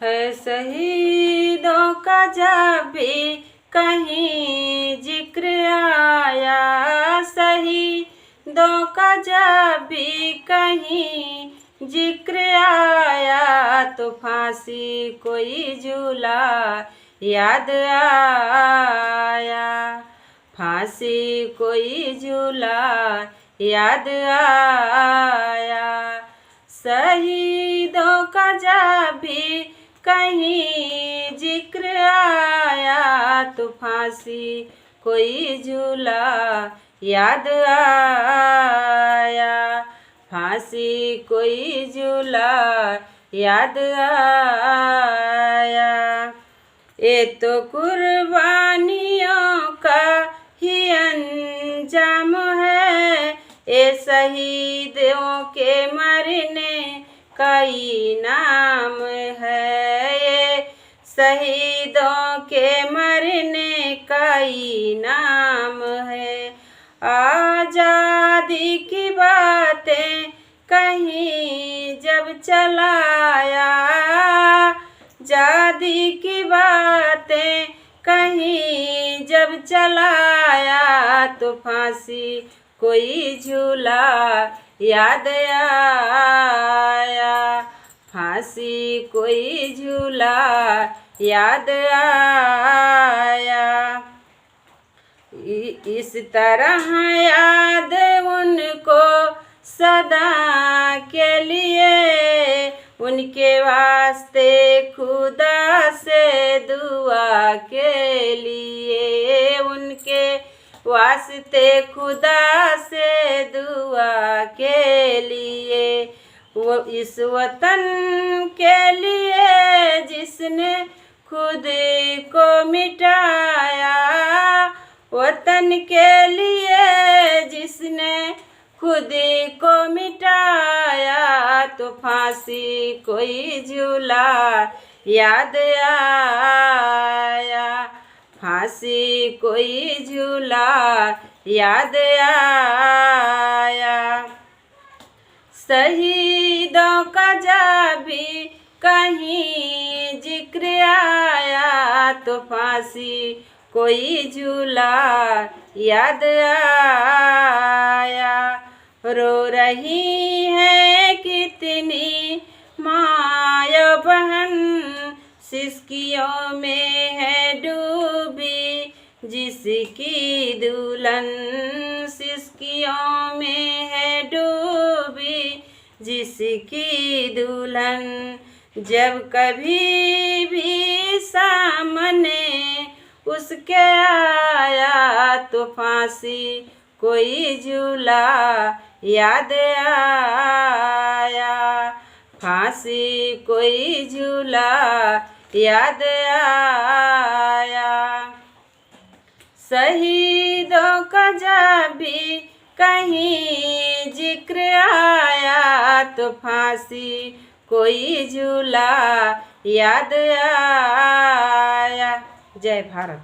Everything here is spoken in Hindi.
है शहीदों का जब भी कहीं जिक्र आया, शहीदों का जब भी कहीं जिक्र आया, तो फांसी कोई झूला याद आया, फांसी कोई झूला याद आया। शहीदों का जब भी कहीं जिक्र आया, तो फांसी कोई झूला याद आया, फांसी कोई झूला याद आया। ये तो कुर्बानियों का ही अंजाम है, ये शहीदों के मरने का इनाम है, ये शहीदों के मरने का इनाम है। आज़ादी की बातें कहीं जब चलाया, आज़ादी की बातें कहीं जब चलाया, तो फांसी कोई झूला याद आया, फांसी कोई झूला याद आया। इस तरह याद उनको सदा के लिए, उनके वास्ते खुदा से दुआ के लिए, उनके वास्ते खुदा से दुआ के लिए। वो इस वतन के लिए जिसने खुद को मिटाया, वतन के लिए जिसने खुद को मिटाया, तो फांसी कोई झूला याद आया, फांसी कोई झूला याद आया। शहीदों का जब भी कहीं जिक्र आया, तो फांसी कोई झूला याद आया। रो रही है कितनी माया बहन, सिसकियों में है डूबी जिसकी दुल्हन, सिसकियों में है डूबी जिसकी दुल्हन। जब कभी भी सामने उसके आया, तो फांसी कोई झूला याद आया, फांसी कोई झूला याद आया। शहीदों का जब भी कहीं जिक्र आया, तो फांसी कोई झूला याद आया। जय भारत।